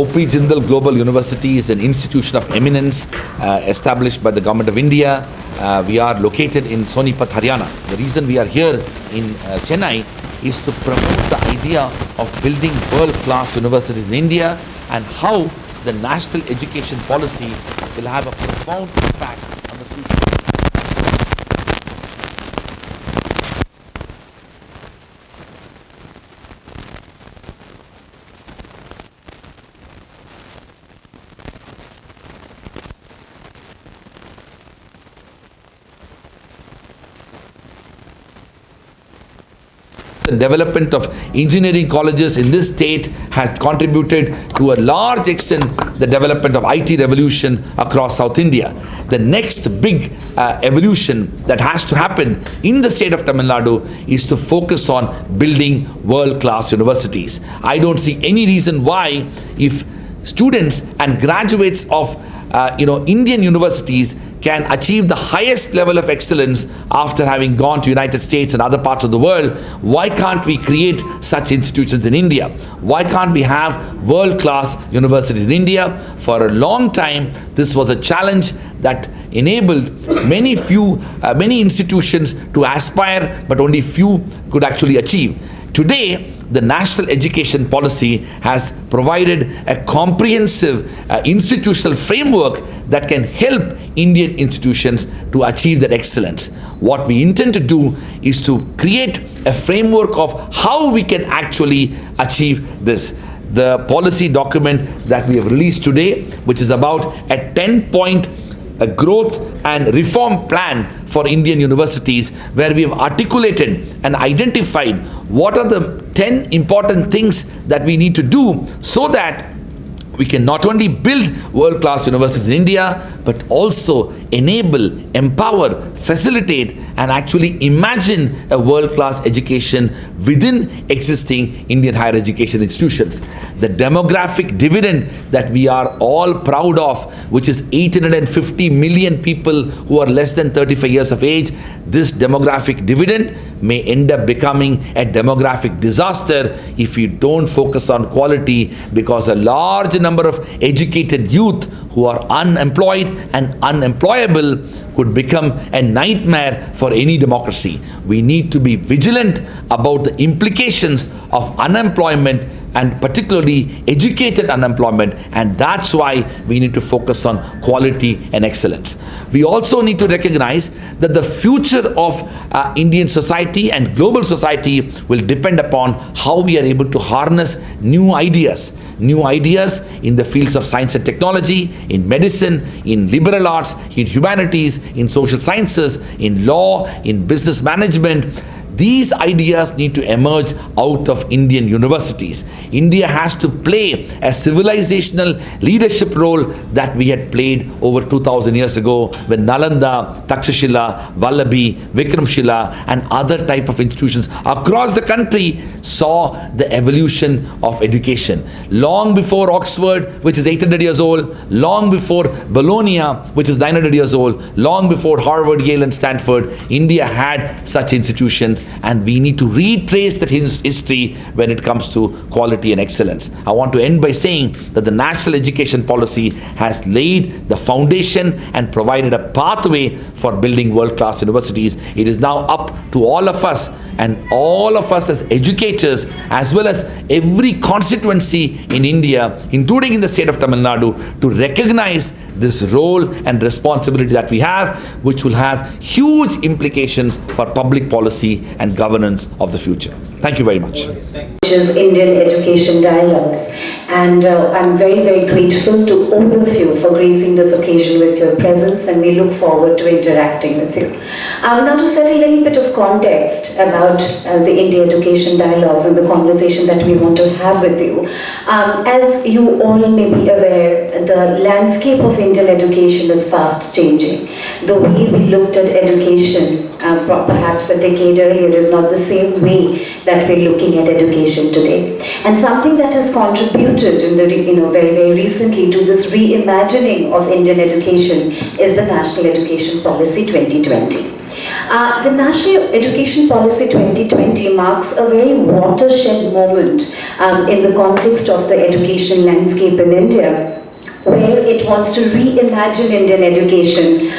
O.P. Jindal Global University is an institution of eminence established by the Government of India. We are located in Sonipat, Haryana. The reason we are here in Chennai is to promote the idea of building world-class universities in India and how the national education policy will have a profound impact on the future. The development of engineering colleges in this state has contributed to a large extent the development of IT revolution across South India. The next big evolution that has to happen in the state of Tamil Nadu is to focus on building world-class universities. I don't see any reason why, if students and graduates of Indian universities can achieve the highest level of excellence after having gone to United States and other parts of the world, why can't we create such institutions in India? Why can't we have world-class universities in India? For a long time, this was a challenge that enabled many institutions to aspire, but only few could actually achieve. Today, the national education policy has provided a comprehensive institutional framework that can help Indian institutions to achieve that excellence. What we intend to do is to create a framework of how we can actually achieve this. The policy document that we have released today, which is about a 10-point growth and reform plan for Indian universities, where we have articulated and identified what are the 10 important things that we need to do so that we can not only build world-class universities in India, but also enable, empower, facilitate, and actually imagine a world-class education within existing Indian higher education institutions. The demographic dividend that we are all proud of, which is 850 million people who are less than 35 years of age, this demographic dividend may end up becoming a demographic disaster if you don't focus on quality, because a large number of educated youth who are unemployed and unemployable could become a nightmare for any democracy. We need to be vigilant about the implications of unemployment, and particularly educated unemployment, and that's why we need to focus on quality and excellence. We also need to recognize that the future of Indian society and global society will depend upon how we are able to harness new ideas in the fields of science and technology, in medicine, in liberal arts, in humanities, in social sciences, in law, in business management. These ideas need to emerge out of Indian universities. India has to play a civilizational leadership role that we had played over 2000 years ago when Nalanda, Takshashila, Vallabhi, Vikramshila and other type of institutions across the country saw the evolution of education. Long before Oxford, which is 800 years old, long before Bologna, which is 900 years old, long before Harvard, Yale and Stanford, India had such institutions. And we need to retrace that history when it comes to quality and excellence. I want to end by saying that the national education policy has laid the foundation and provided a pathway for building world-class universities. It is now up to all of us, and all of us as educators, as well as every constituency in India, including in the state of Tamil Nadu, to recognize this role and responsibility that we have, which will have huge implications for public policy and governance of the future. Thank you very much. Which is Indian Education Dialogues, and I'm very, very grateful to all of you for gracing this occasion with your presence, and we look forward to interacting with you. Now, to set a little bit of context about the Indian Education Dialogues and the conversation that we want to have with you. As you all may be aware, the landscape of Indian education is fast changing. The way we looked at education perhaps a decade earlier is not the same way that we're looking at education today. And something that has contributed in the very, very recently to this reimagining of Indian education is the National Education Policy 2020. The National Education Policy 2020 marks a very watershed moment in the context of the education landscape in India, where it wants to reimagine Indian education,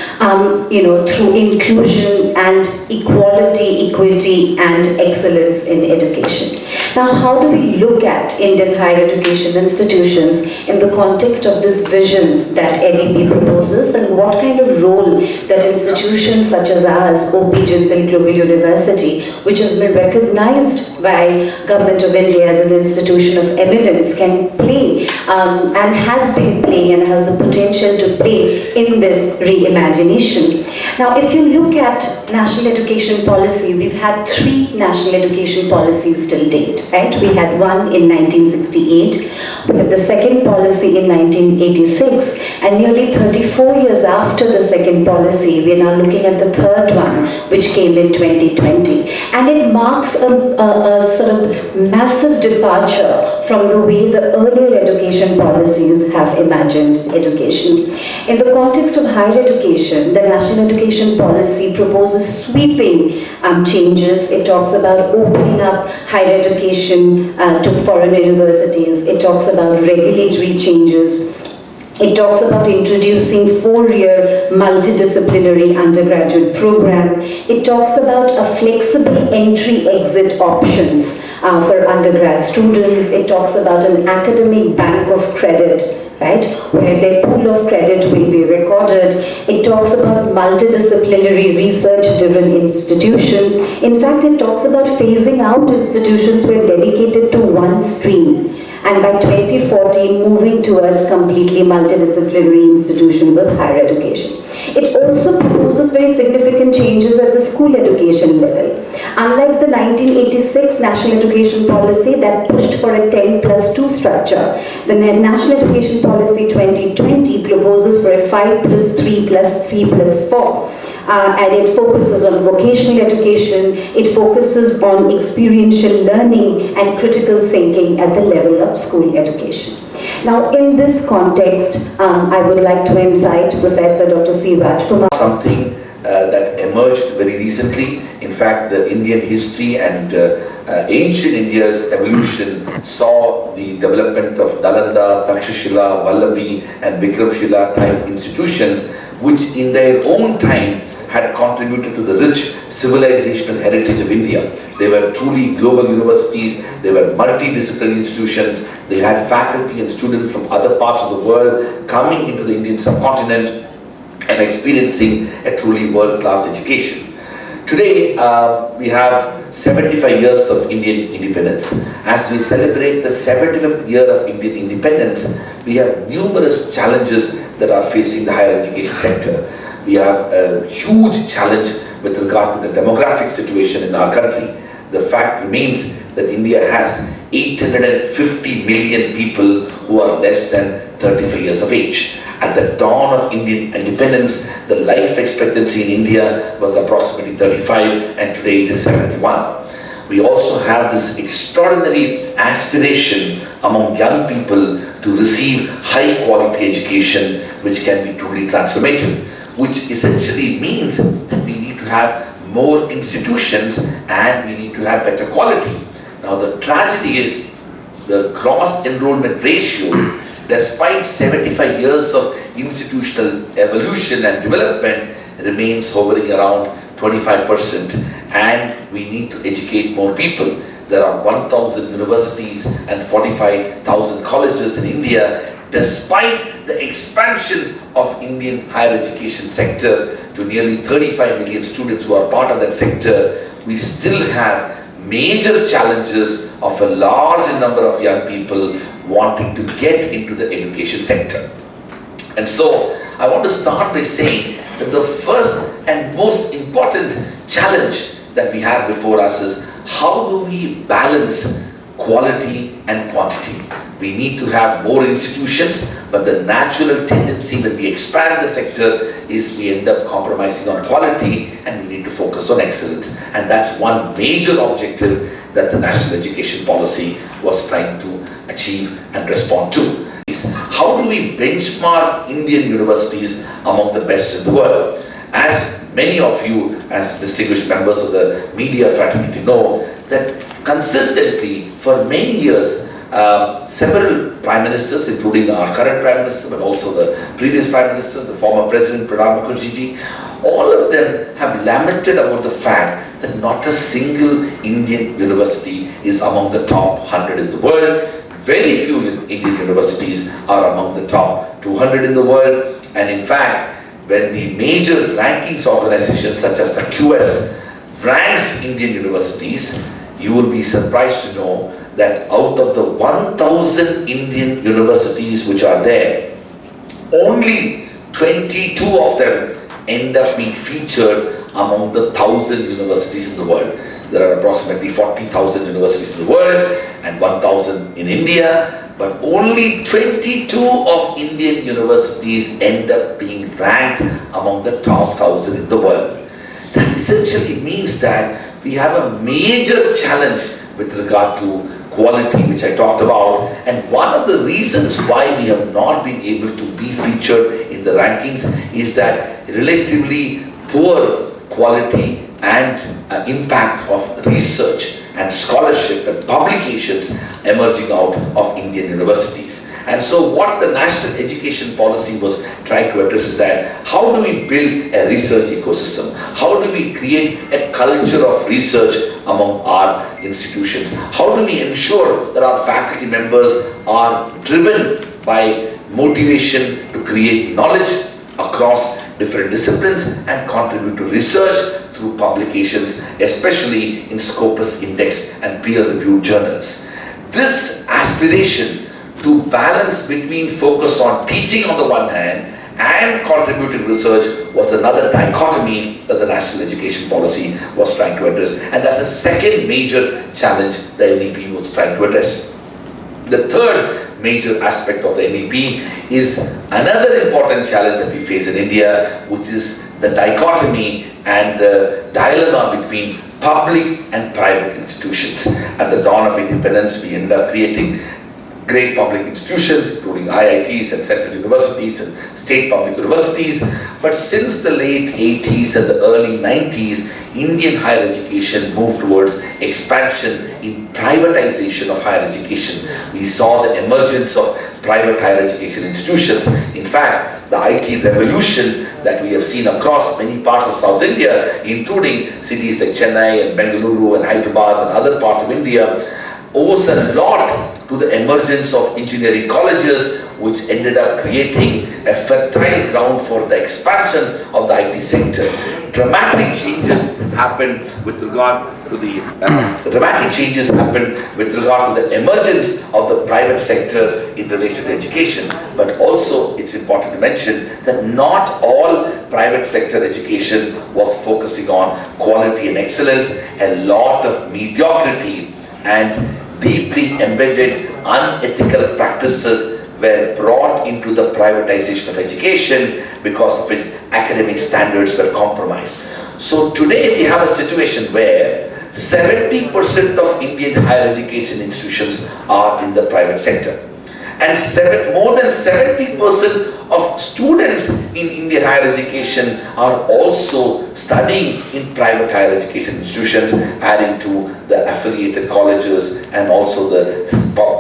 through inclusion and equality, equity, and excellence in education. Now, how do we look at Indian higher education institutions in the context of this vision that NEP proposes, and what kind of role that institutions such as ours, OP Jindal Global University, which has been recognized by Government of India as an institution of eminence, can play and has been playing and has the potential to play in this reimagination. Now, if you look at national education policy, we've had 3 national education policies till date, right? We had one in 1968, we had the second policy in 1986, and nearly 34 years after the second policy, we are now looking at the third one, which came in 2020. And it marks a sort of massive departure from the way the earlier education policies have imagined education. In the context of higher education, the National Education Policy proposes sweeping changes. It talks about opening up higher education to foreign universities. It talks about regulatory changes. It talks about introducing 4-year multidisciplinary undergraduate program. It talks about a flexible entry-exit options for undergrad students. It talks about an academic bank of credit, right, where their pool of credit will be recorded. It talks about multidisciplinary research-driven institutions. In fact, it talks about phasing out institutions who are dedicated to one stream, and by 2040 moving towards completely multidisciplinary institutions of higher education. It also proposes very significant changes at the school education level. Unlike the 1986 National Education Policy that pushed for a 10+2 structure, the National Education Policy 2020 proposes for a 5+3+3+4. And it focuses on vocational education, it focuses on experiential learning and critical thinking at the level of school education. Now, in this context, I would like to invite Professor Dr. C. Rajkumar. Something that emerged very recently. In fact, the Indian history and ancient India's evolution saw the development of Nalanda, Takshashila, Vallabhi and Vikramshila type institutions, which in their own time had contributed to the rich civilizational heritage of India. They were truly global universities, they were multidisciplinary institutions, they had faculty and students from other parts of the world coming into the Indian subcontinent and experiencing a truly world-class education. Today, we have 75 years of Indian independence. As we celebrate the 75th year of Indian independence, we have numerous challenges that are facing the higher education sector. We have a huge challenge with regard to the demographic situation in our country. The fact remains that India has 850 million people who are less than 35 years of age. At the dawn of Indian independence, the life expectancy in India was approximately 35, and today it is 71. We also have this extraordinary aspiration among young people to receive high quality education which can be truly transformative, which essentially means that we need to have more institutions and we need to have better quality. Now, the tragedy is the gross enrollment ratio, despite 75 years of institutional evolution and development, remains hovering around 25%, and we need to educate more people. There are 1,000 universities and 45,000 colleges in India. Despite the expansion of Indian higher education sector to nearly 35 million students who are part of that sector, we still have major challenges of a large number of young people wanting to get into the education sector. And so, I want to start by saying that the first and most important challenge that we have before us is how do we balance quality and quantity. We need to have more institutions, but the natural tendency when we expand the sector is we end up compromising on quality and we need to focus on excellence. And that's one major objective that the National Education Policy was trying to achieve and respond to. How do we benchmark Indian universities among the best in the world? As many of you as distinguished members of the media fraternity know, that consistently for many years, several prime ministers, including our current prime minister, but also the previous prime minister, the former president Pranab Mukherjee, all of them have lamented about the fact that not a single Indian university is among the top 100 in the world. Very few Indian universities are among the top 200 in the world. And in fact, when the major rankings organizations such as the QS ranks Indian universities, you will be surprised to know that out of the 1,000 Indian universities which are there, only 22 of them end up being featured among the 1,000 universities in the world. There are approximately 40,000 universities in the world and 1,000 in India, but only 22 of Indian universities end up being ranked among the top 1,000 in the world. That essentially means that we have a major challenge with regard to quality, which I talked about, and one of the reasons why we have not been able to be featured in the rankings is that relatively poor quality and impact of research and scholarship and publications emerging out of Indian universities. And so what the national education policy was trying to address is that how do we build a research ecosystem? How do we create a culture of research among our institutions? How do we ensure that our faculty members are driven by motivation to create knowledge across different disciplines and contribute to research through publications, especially in Scopus Index and peer-reviewed journals? This aspiration to balance between focus on teaching on the one hand and contributing research was another dichotomy that the national education policy was trying to address. And that's the second major challenge the NEP was trying to address. The third major aspect of the NEP is another important challenge that we face in India, which is the dichotomy and the dilemma between public and private institutions. At the dawn of independence, we ended up creating great public institutions, including IITs and central universities and state public universities. But since the late 80s and the early 90s, Indian higher education moved towards expansion in privatization of higher education. We saw the emergence of private higher education institutions. In fact, the IT revolution that we have seen across many parts of South India, including cities like Chennai and Bengaluru and Hyderabad and other parts of India, owes a lot to the emergence of engineering colleges, which ended up creating a fertile ground for the expansion of the IT sector. Dramatic changes happened with regard to the emergence of the private sector in relation to education. But also, it's important to mention that not all private sector education was focusing on quality and excellence. A lot of mediocrity and deeply embedded unethical practices were brought into the privatization of education, because of which academic standards were compromised. So today we have a situation where 70% of Indian higher education institutions are in the private sector. And more than 70% of students in Indian higher education are also studying in private higher education institutions, adding to the affiliated colleges and also the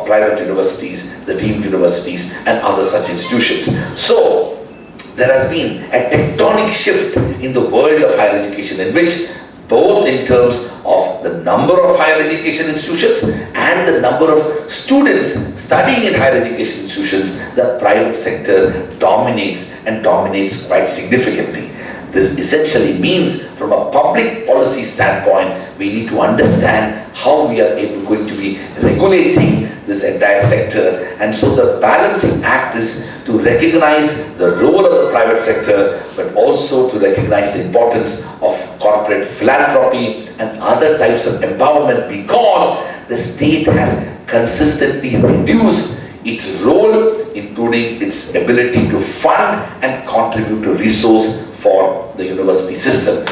private universities, the deemed universities and other such institutions. So there has been a tectonic shift in the world of higher education, in which both in terms of the number of higher education institutions and the number of students studying in higher education institutions, the private sector dominates and dominates quite significantly. This essentially means, from a public policy standpoint, we need to understand how we are going to be regulating this entire sector. And so the balancing act is to recognize the role of the private sector, but also to recognize the importance of corporate philanthropy and other types of empowerment, because the state has consistently reduced its role, including its ability to fund and contribute to resource for the university system.